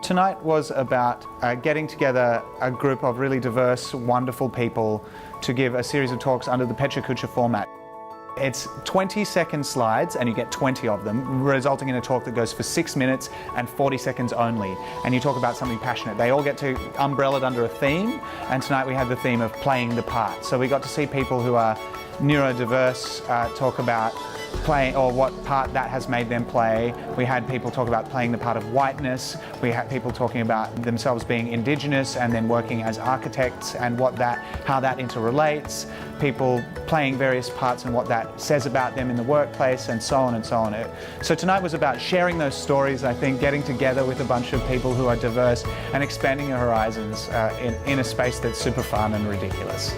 Tonight was about getting together a group of really diverse, wonderful people to give a series of talks under the PechaKucha format. It's 20-second slides and you get 20 of them, resulting in a talk that goes for 6 minutes and 40 seconds only. And you talk about something passionate. They all get to umbrellaed under a theme, and tonight we had the theme of playing the part. So we got to see people who are neurodiverse talk about playing, or what part that has made them play. We had people talk about playing the part of whiteness. We had people talking about themselves being Indigenous and then working as architects and how that interrelates. People playing various parts and what that says about them in the workplace, and so on and so on. So tonight was about sharing those stories, I think, getting together with a bunch of people who are diverse and expanding your horizons in a space that's super fun and ridiculous.